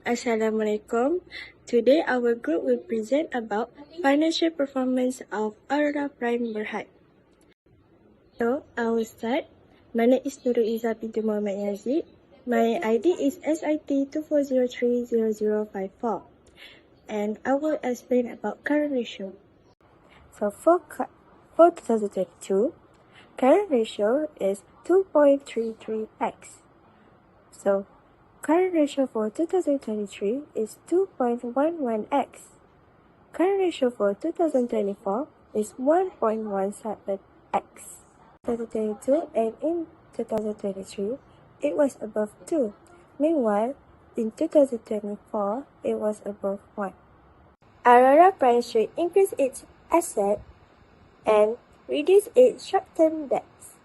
Assalamualaikum. Today our group will present about financial performance of Aurora Prime Berhad. So, I will start. My name is Nurul Izzah binti Muhammad Yazid. My ID is SIT24030054. And I will explain about current ratio. So, for 2022, current ratio is 2.33x. So, current ratio for 2023 is 2.11x. Current ratio for 2024 is 1.17x. 2022 and in 2023, it was above 2. Meanwhile, in 2024, it was above 1. Aurora Prime should increase its asset and reduce its short-term debts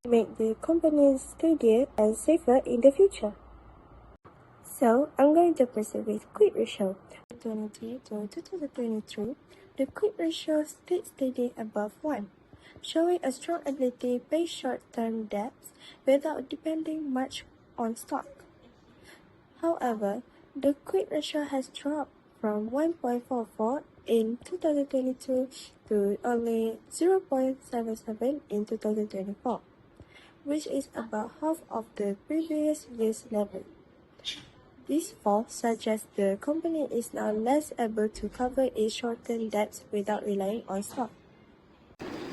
to make the company steadier and safer in the future. So, I'm going to proceed with quick ratio. 2020 to 2023, the quick ratio stayed steady above 1, showing a strong ability to pay short-term debts without depending much on stock. However, the quick ratio has dropped from 1.44 in 2022 to only 0.77 in 2024, which is about half of the previous year's level. This fall suggests the company is now less able to cover its short-term debts without relying on stock.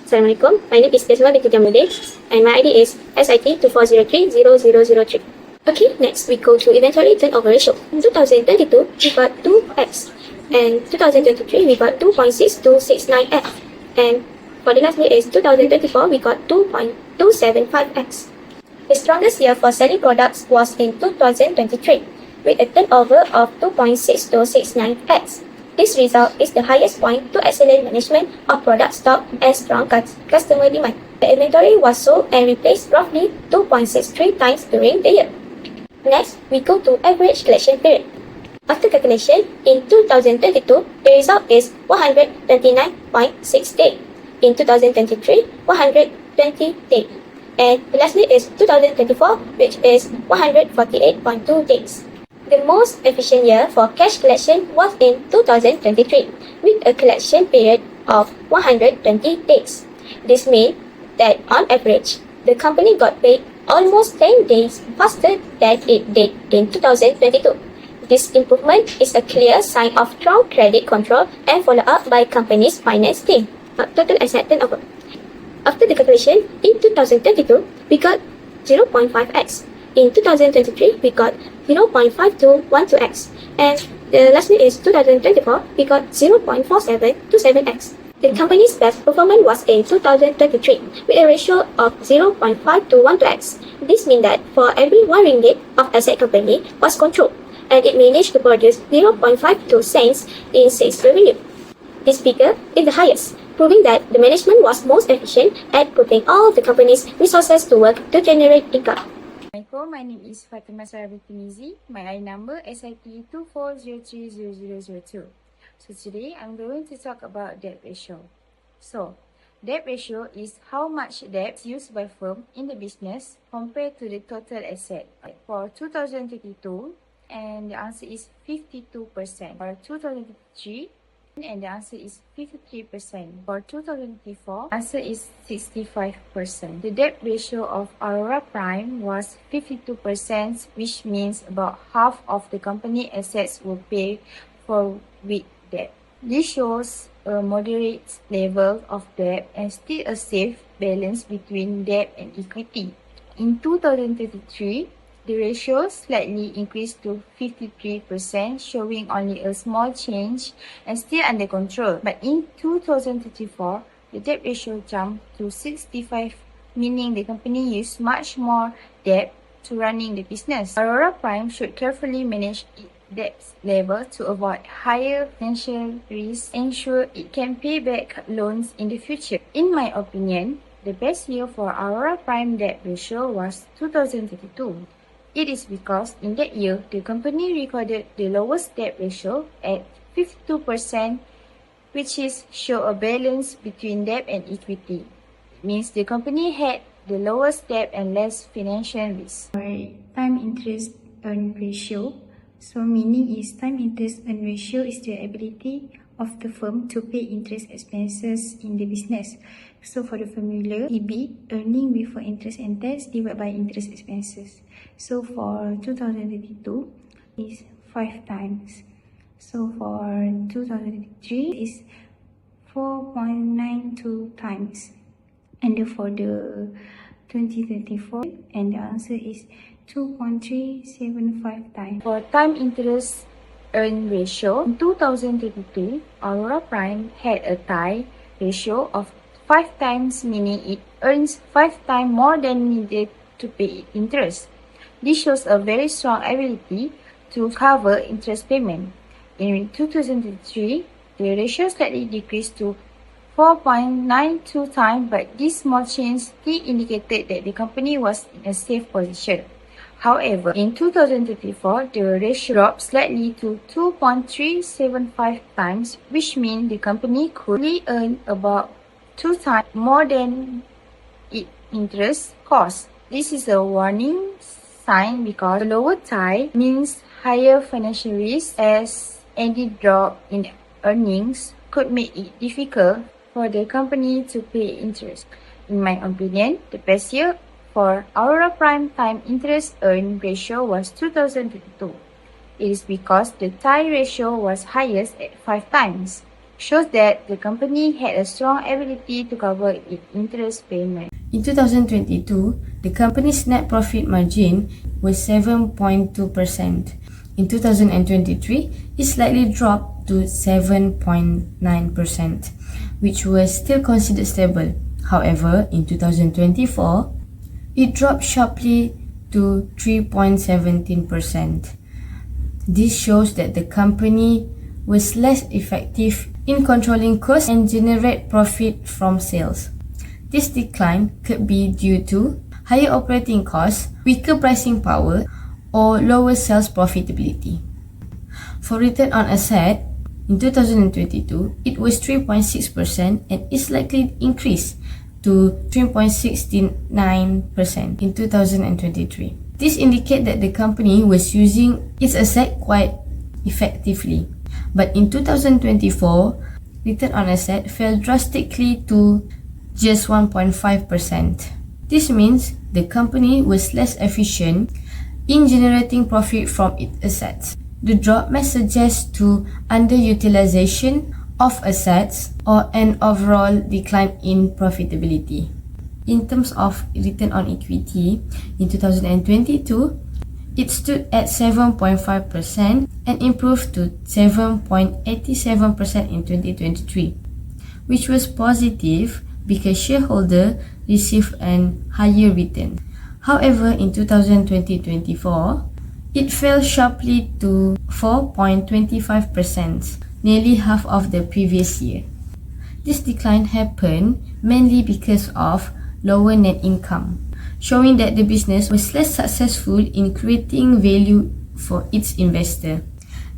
Assalamualaikum, my name is Desma binti Jamudin and my ID is SIT24030003. Okay, next we go to inventory turnover ratio. In 2022, we got 2x and 2023 we got 2.6269x, and for the last year is 2024 we got 2.275x. The strongest year for selling products was in 2023. With a turnover of 2.6269x. This result is the highest point to excellent management of product stock and strong customer demand. The inventory was sold and replaced roughly 2.63 times during the year. Next, we go to average collection period. After calculation, in 2022, the result is 129.6 days. In 2023, 120 days. And lastly is 2024, which is 148.2 days. The most efficient year for cash collection was in 2023, with a collection period of 120 days. This means that on average, the company got paid almost 10 days faster than it did in 2022. This improvement is a clear sign of strong credit control and follow-up by company's finance team. Total asset turnover. After the calculation, in 2022, we got 0.5x. In 2023, we got 0.5212x, and the last year is 2024, we got 0.4727x. The company's best performance was in 2023, with a ratio of 0.5212x. This means that for every 1 ringgit of asset company was controlled, and it managed to produce 0.52 cents in sales revenue. This figure is the highest, proving that the management was most efficient at putting all the company's resources to work to generate income. My name is Fatima Sarah binti Mizi. My ID number SIT24030002. So today I'm going to talk about debt ratio. So debt ratio is how much debt used by firm in the business compared to the total asset. For 2022, and the answer is 52%. For 2023, and the answer is 53%. For 2024, answer is 65%. The debt ratio of Aurora Prime was 52%, which means about half of the company assets were paid for with debt. This shows a moderate level of debt and still a safe balance between debt and equity. In 2023, the ratio slightly increased to 53%, showing only a small change and still under control. But in 2024, the debt ratio jumped to 65%, meaning the company used much more debt to running the business. Aurora Prime should carefully manage its debt level to avoid higher financial risks and ensure it can pay back loans in the future. In my opinion, the best year for Aurora Prime debt ratio was 2022. It is because in that year, the company recorded the lowest debt ratio at 52%, which is show a balance between debt and equity. It means the company had the lowest debt and less financial risk. For time interest earn ratio, So meaning is time interest earn ratio is the ability of the firm to pay interest expenses in the business. So for the formula, EB, earning before interest and tax divided by interest expenses. So for 2022 is 5 times. So for 2023 is 4.92 times. And for the 2024, and the answer is 2.375 times. For time interest earn ratio, in 2022, Aurora Prime had a tie ratio of 5 times, meaning it earns 5 times more than needed to pay interest. This shows a very strong ability to cover interest payment. In 2023, the ratio slightly decreased to 4.92 times, but this small change still indicated that the company was in a safe position. However, in 2024, the ratio dropped slightly to 2.375 times, which means the company could only earn about 2 times more than its interest cost. This is a warning sign because the lower tie means higher financial risk, as any drop in earnings could make it difficult for the company to pay interest. In my opinion, the best year for Aurora Prime time interest earn ratio was 2022. It is because the tie ratio was highest at 5 times. Shows that the company had a strong ability to cover its interest payment. In 2022, the company's net profit margin was 7.2%. In 2023, it slightly dropped to 7.9%, which was still considered stable. However, in 2024, it dropped sharply to 3.17%. This shows that the company was less effective in controlling costs and generate profit from sales. This decline could be due to higher operating costs, weaker pricing power, or lower sales profitability. For return on asset, in 2022, it was 3.6% and is likely to increase to 3.69% in 2023. This indicates that the company was using its asset quite effectively. But in 2024, return on asset fell drastically to just 1.5%. This means the company was less efficient in generating profit from its assets. The drop may suggest to underutilization of assets or an overall decline in profitability. In terms of return on equity, in 2022, it stood at 7.5% and improved to 7.87% in 2023, which was positive because shareholders received an higher return. However, in 2024, it fell sharply to 4.25%, nearly half of the previous year. This decline happened mainly because of lower net income, showing that the business was less successful in creating value for its investor.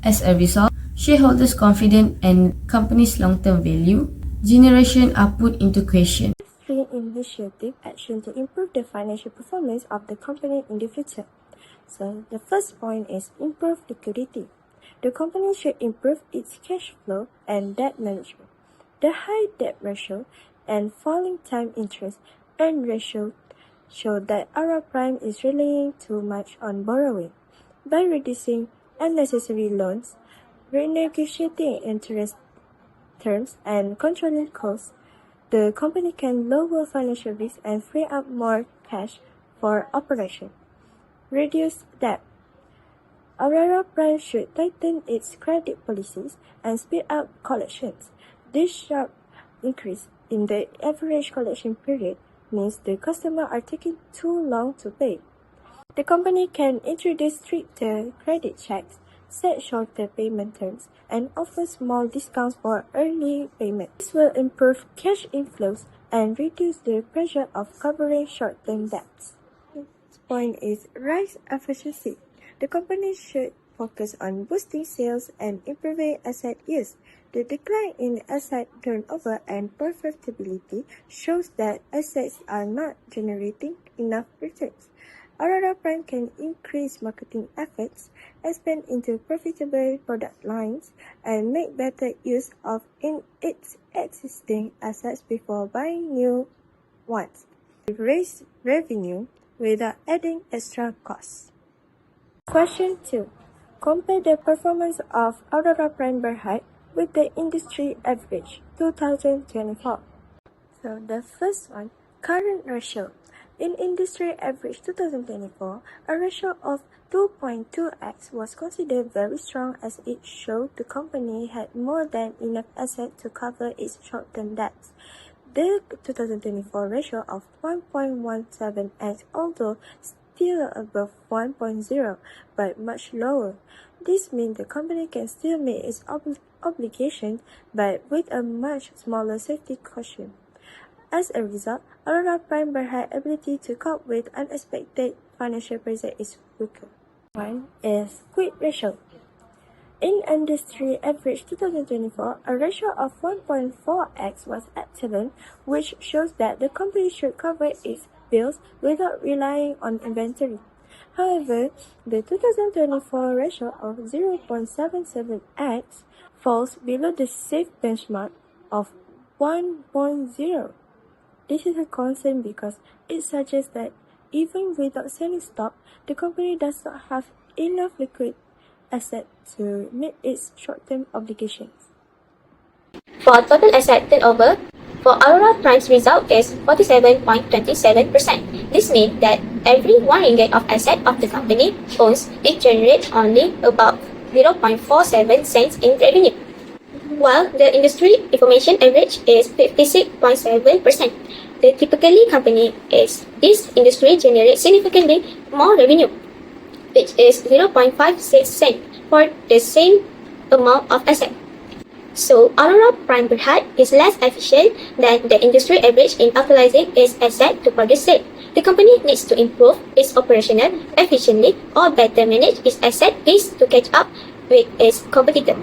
As a result, shareholders' confidence and company's long-term value generation are put into question. 3 initiative action to improve the financial performance of the company in the future. So the first point is improve liquidity. The company should improve its cash flow and debt management. The high debt ratio and falling time interest earn ratio show that Aurora Prime is relying too much on borrowing. By reducing unnecessary loans, renegotiating interest terms, and controlling costs, the company can lower financial risk and free up more cash for operation. Reduce debt. Aurora Prime should tighten its credit policies and speed up collections. This sharp increase in the average collection period means the customers are taking too long to pay. The company can introduce stricter credit checks, set shorter payment terms, and offer small discounts for early payment. This will improve cash inflows and reduce the pressure of covering short-term debts. Next point is rise efficiency. The company should focus on boosting sales and improving asset use. The decline in asset turnover and profitability shows that assets are not generating enough returns. Aurora Prime can increase marketing efforts, expand into profitable product lines and make better use of its existing assets before buying new ones. Raise revenue without adding extra costs. Question 2. Compare the performance of Aurora Prime Berhad with the industry average 2024. So the first one, current ratio. In industry average 2024, a ratio of 2.2x was considered very strong as it showed the company had more than enough assets to cover its short-term debts. The 2024 ratio of 1.17x, although still above 1.0, but much lower. This means the company can still meet its obligations, but with a much smaller safety cushion. As a result, Aurora Prime Berhad's ability to cope with unexpected financial pressure is weaker. One is quick ratio. In industry average 2024, a ratio of 1.4x was excellent, which shows that the company should cover its bills without relying on inventory. However, the 2024 ratio of 0.77x falls below the safe benchmark of 1.0. This is a concern because it suggests that even without selling stock, the company does not have enough liquid assets to meet its short-term obligations. For total asset turnover, for Aurora Prime's result is 47.27%. This means that every 1 ringgit of asset of the company owns, it generates only about 0.47 cents in revenue, while the industry information average is 56.7%. The typically company is this industry generates significantly more revenue, which is 0.56 cents for the same amount of asset. So, Aurora Prime Berhad is less efficient than the industry average in utilizing its asset to produce sale. The company needs to improve its operational efficiency or better manage its asset base to catch up with its competitor.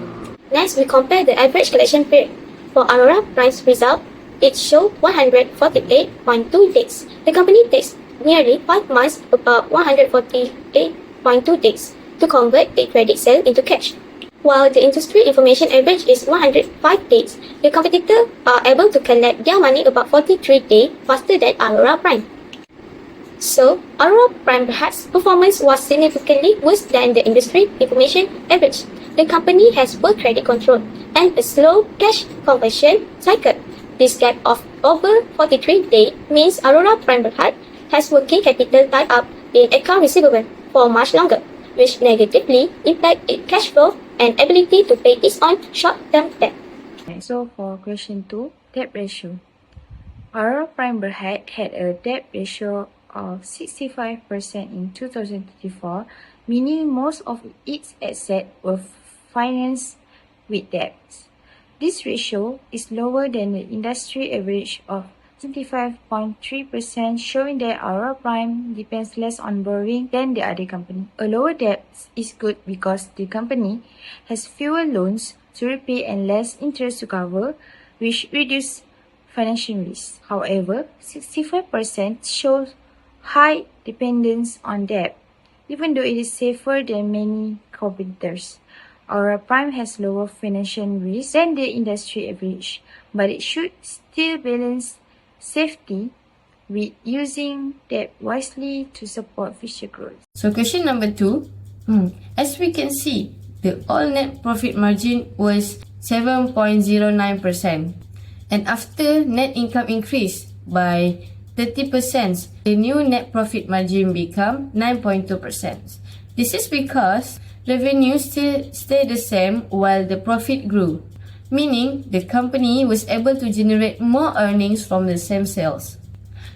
Next, we compare the average collection period. For Aurora Prime's result, it shows 148.2 days. The company takes nearly 5 months, about 148.2 days, to convert the credit sale into cash. While the industry information average is 105 days, the competitors are able to collect their money about 43 days faster than Aurora Prime. So, Aurora Prime Berhad's performance was significantly worse than the industry information average. The company has poor credit control and a slow cash conversion cycle. This gap of over 43 days means Aurora Prime Berhad has working capital tied up in account receivable for much longer, which negatively impact its cash flow and ability to pay its own short-term debt. So for question 2, debt ratio. Aurora Prime Berhad had a debt ratio of 65% in 2024, meaning most of its assets were financed with debts. This ratio is lower than the industry average of 75.3%, showing that Aurora Prime depends less on borrowing than the other company. A lower debt is good because the company has fewer loans to repay and less interest to cover, which reduces financial risk. However, 65% shows high dependence on debt, even though it is safer than many competitors. Aurora Prime has lower financial risk than the industry average, but it should still balance safety with using debt wisely to support future growth. So question number 2. As we can see, the all net profit margin was 7.09%. And after net income increased by 30%, the new net profit margin become 9.2%. This is because revenue still stayed the same while the profit grew, meaning the company was able to generate more earnings from the same sales,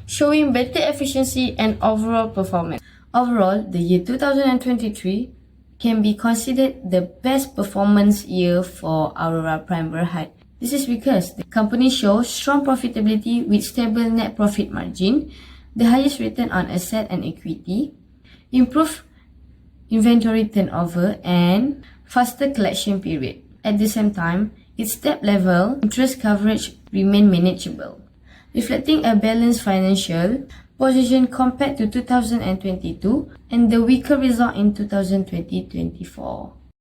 showing better efficiency and overall performance. Overall, the year 2023 can be considered the best performance year for Aurora Prime Berhad. This is because the company shows strong profitability with stable net profit margin, the highest return on asset and equity, improved inventory turnover, and faster collection period. At the same time, its debt level, interest coverage remain manageable, reflecting a balanced financial position compared to 2022 and the weaker result in 2020-24.